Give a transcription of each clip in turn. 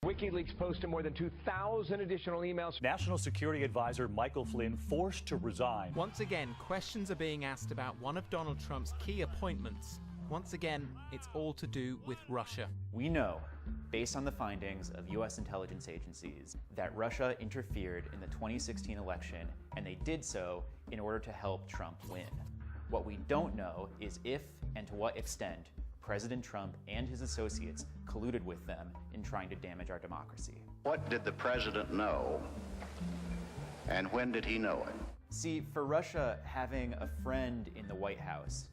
WikiLeaks posted more than 2,000 additional emails. National Security Advisor Michael Flynn forced to resign. Once again, questions are being asked about one of Donald Trump's key appointments. Once again, it's all to do with Russia. We know, based on the findings of U.S. intelligence agencies, that Russia interfered in the 2016 election, and they did so in order to help Trump win. What we don't know is if and to what extent President Trump and his associates colluded with them in trying to damage our democracy. What did the president know, and when did he know it? See, for Russia, having a friend in the White House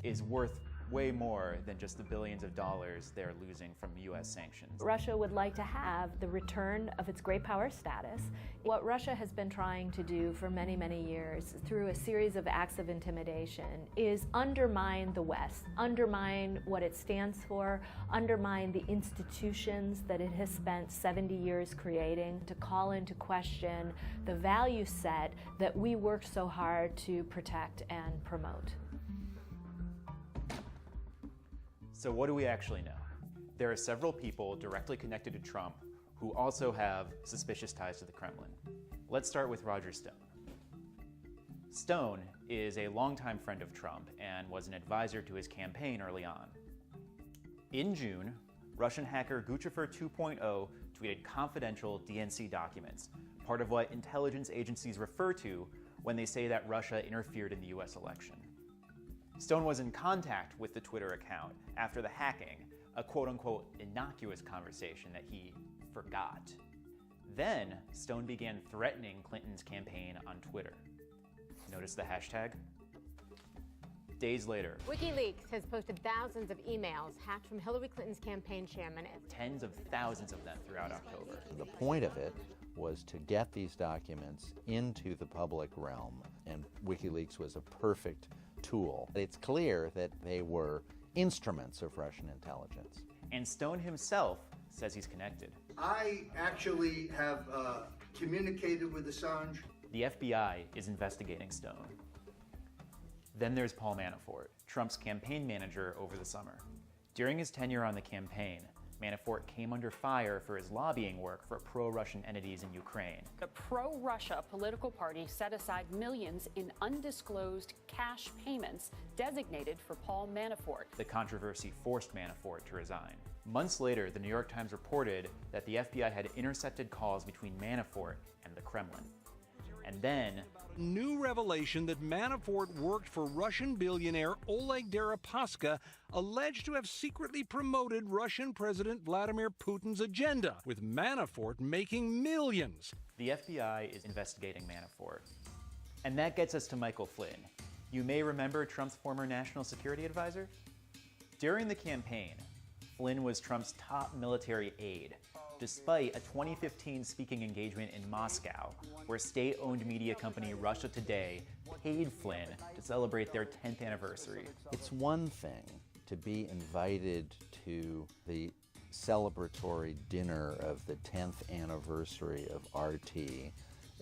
is worth way more than just the billions of dollars they're losing from U.S. sanctions. Russia would like to have the return of its great power status. What Russia has been trying to do for many, many years through a series of acts of intimidation is undermine the West, undermine what it stands for, undermine the institutions that it has spent 70 years creating, to call into question the value set that we worked so hard to protect and promote. So what do we actually know? There are several people directly connected to Trump who also have suspicious ties to the Kremlin. Let's start with Roger Stone. Stone is a longtime friend of Trump and was an advisor to his campaign early on. In June, Russian hacker Guccifer 2.0 tweeted confidential DNC documents, part of what intelligence agencies refer to when they say that Russia interfered in the US election. Stone was in contact with the Twitter account after the hacking, a quote-unquote innocuous conversation that he forgot. Then, Stone began threatening Clinton's campaign on Twitter. Notice the hashtag? Days later, WikiLeaks has posted thousands of emails hacked from Hillary Clinton's campaign chairman. Tens of thousands of them throughout October. The point of it was to get these documents into the public realm, and WikiLeaks was a perfect tool. It's clear that they were instruments of Russian intelligence. And Stone himself says he's connected. I actually have communicated with Assange. The FBI is investigating Stone. Then there's Paul Manafort, Trump's campaign manager over the summer. During his tenure on the campaign, Manafort came under fire for his lobbying work for pro-Russian entities in Ukraine. The pro-Russia political party set aside millions in undisclosed cash payments designated for Paul Manafort. The controversy forced Manafort to resign. Months later, the New York Times reported that the FBI had intercepted calls between Manafort and the Kremlin. And then, new revelation that Manafort worked for Russian billionaire Oleg Deripaska, alleged to have secretly promoted Russian President Vladimir Putin's agenda, with Manafort making millions. The FBI is investigating Manafort. And that gets us to Michael Flynn. You may remember Trump's former national security advisor? During the campaign, Flynn was Trump's top military aide, despite a 2015 speaking engagement in Moscow, where state-owned media company Russia Today paid Flynn to celebrate their 10th anniversary. It's one thing to be invited to the celebratory dinner of the 10th anniversary of RT,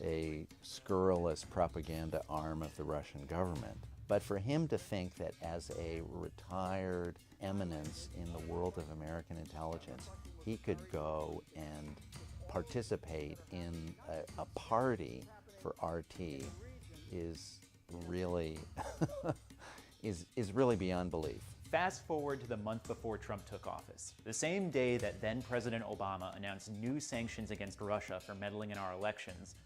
a scurrilous propaganda arm of the Russian government. But for him to think that as a retired eminence in the world of American intelligence, he could go and participate in a party for RT is really is really beyond belief. Fast forward to the month before Trump took office, the same day that then President Obama announced new sanctions against Russia for meddling in our elections.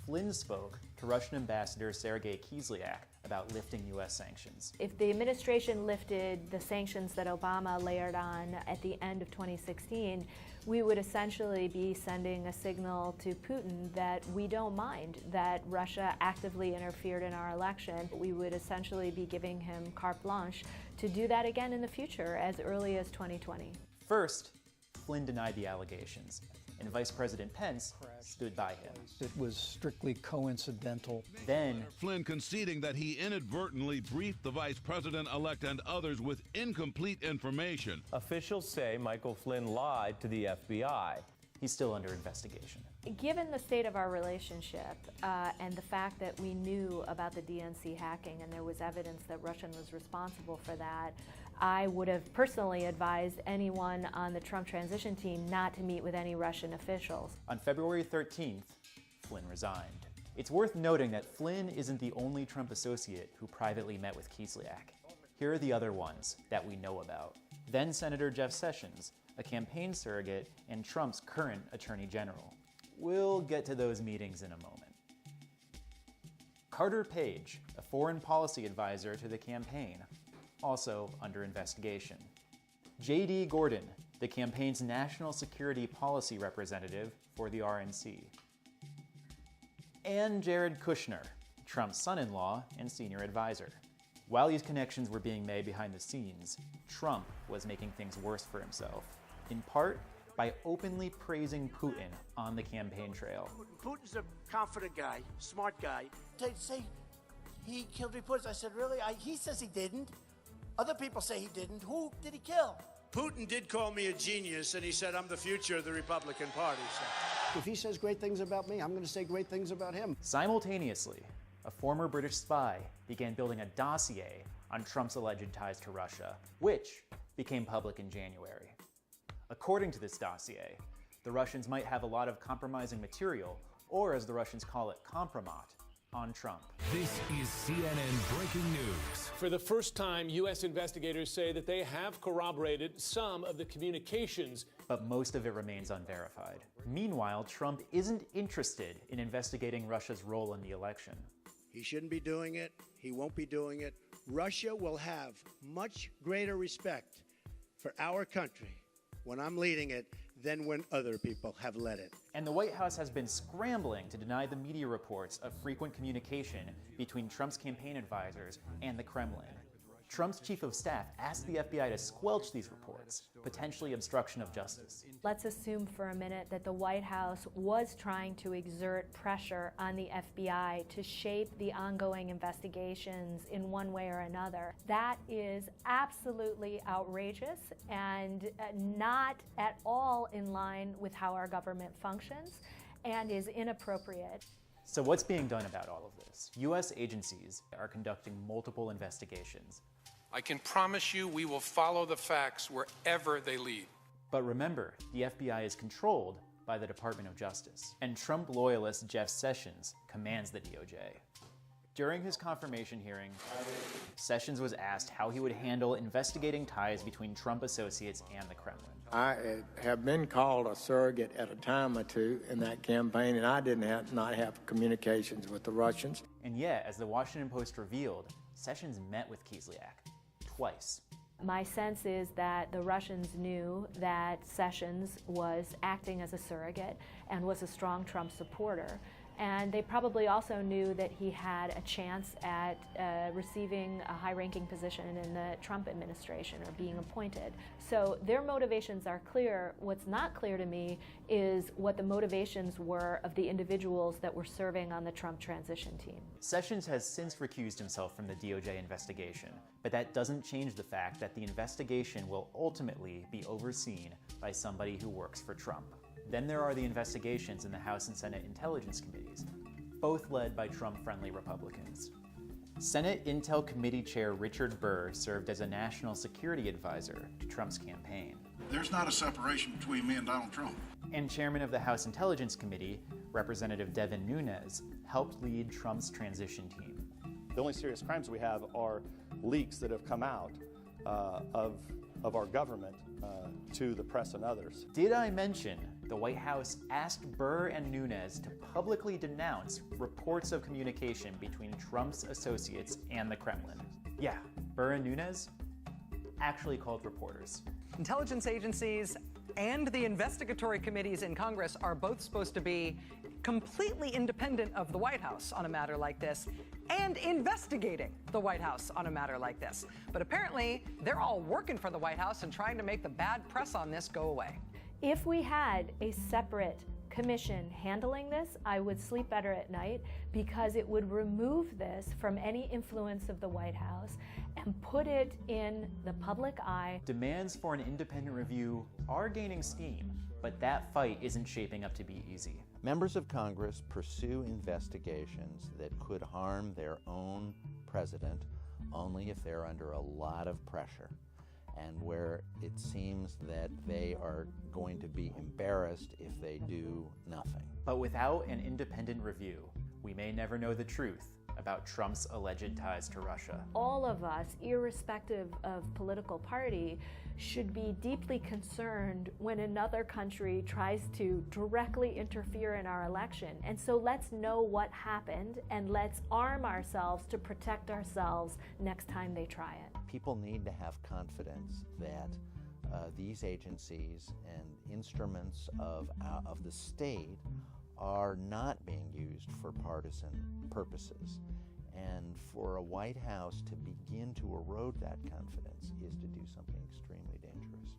Flynn spoke to Russian Ambassador Sergei Kislyak about lifting U.S. sanctions. If the administration lifted the sanctions that Obama layered on at the end of 2016, we would essentially be sending a signal to Putin that we don't mind that Russia actively interfered in our election. We would essentially be giving him carte blanche to do that again in the future as early as 2020. First, Flynn denied the allegations, and Vice President Pence stood by him. It was strictly coincidental. Then, Flynn conceding that he inadvertently briefed the Vice President-elect and others with incomplete information. Officials say Michael Flynn lied to the FBI. He's still under investigation. Given the state of our relationship and the fact that we knew about the DNC hacking and there was evidence that Russia was responsible for that, I would have personally advised anyone on the Trump transition team not to meet with any Russian officials. On February 13th, Flynn resigned. It's worth noting that Flynn isn't the only Trump associate who privately met with Kislyak. Here are the other ones that we know about. Then Senator Jeff Sessions, a campaign surrogate and Trump's current Attorney General. We'll get to those meetings in a moment. Carter Page, a foreign policy advisor to the campaign, also under investigation. J.D. Gordon, the campaign's national security policy representative for the RNC. And Jared Kushner, Trump's son-in-law and senior advisor. While these connections were being made behind the scenes, Trump was making things worse for himself, in part by openly praising Putin on the campaign trail. Putin's a confident guy, smart guy. They say he killed reporters. I said, really? He says he didn't. Other people say he didn't. Who did he kill? Putin did call me a genius, and he said I'm the future of the Republican Party. So. If he says great things about me, I'm going to say great things about him. Simultaneously, a former British spy began building a dossier on Trump's alleged ties to Russia, which became public in January. According to this dossier, the Russians might have a lot of compromising material, or as the Russians call it, compromat, on Trump. This is CNN Breaking News. For the first time, U.S. investigators say that they have corroborated some of the communications. But most of it remains unverified. Meanwhile, Trump isn't interested in investigating Russia's role in the election. He shouldn't be doing it. He won't be doing it. Russia will have much greater respect for our country when I'm leading it than when other people have led it. And the White House has been scrambling to deny the media reports of frequent communication between Trump's campaign advisors and the Kremlin. Trump's chief of staff asked the FBI to squelch these reports, potentially obstruction of justice. Let's assume for a minute that the White House was trying to exert pressure on the FBI to shape the ongoing investigations in one way or another. That is absolutely outrageous and not at all in line with how our government functions and is inappropriate. So what's being done about all of this? U.S. agencies are conducting multiple investigations. I can promise you we will follow the facts wherever they lead. But remember, the FBI is controlled by the Department of Justice, and Trump loyalist Jeff Sessions commands the DOJ. During his confirmation hearing, Sessions was asked how he would handle investigating ties between Trump associates and the Kremlin. I have been called a surrogate at a time or two in that campaign, and I did not have communications with the Russians. And yet, as the Washington Post revealed, Sessions met with Kislyak twice. My sense is that the Russians knew that Sessions was acting as a surrogate and was a strong Trump supporter. And they probably also knew that he had a chance at receiving a high-ranking position in the Trump administration or being appointed. So their motivations are clear. What's not clear to me is what the motivations were of the individuals that were serving on the Trump transition team. Sessions has since recused himself from the DOJ investigation, but that doesn't change the fact that the investigation will ultimately be overseen by somebody who works for Trump. Then there are the investigations in the House and Senate Intelligence Committees, both led by Trump-friendly Republicans. Senate Intel Committee Chair Richard Burr served as a national security advisor to Trump's campaign. There's not a separation between me and Donald Trump. And chairman of the House Intelligence Committee, Representative Devin Nunes, helped lead Trump's transition team. The only serious crimes we have are leaks that have come out of our government to the press and others. Did I mention the White House asked Burr and Nunes to publicly denounce reports of communication between Trump's associates and the Kremlin? Yeah, Burr and Nunes actually called reporters. Intelligence agencies and the investigatory committees in Congress are both supposed to be completely independent of the White House on a matter like this and investigating the White House on a matter like this. But apparently, they're all working for the White House and trying to make the bad press on this go away. If we had a separate commission handling this, I would sleep better at night because it would remove this from any influence of the White House and put it in the public eye. Demands for an independent review are gaining steam, but that fight isn't shaping up to be easy. Members of Congress pursue investigations that could harm their own president only if they're under a lot of pressure. and where it seems that they are going to be embarrassed if they do nothing. But without an independent review, we may never know the truth about Trump's alleged ties to Russia. All of us, irrespective of political party, should be deeply concerned when another country tries to directly interfere in our election. And so let's know what happened and let's arm ourselves to protect ourselves next time they try it. People need to have confidence that these agencies and instruments of the state are not being used for partisan purposes. And for a White House to begin to erode that confidence is to do something extremely dangerous.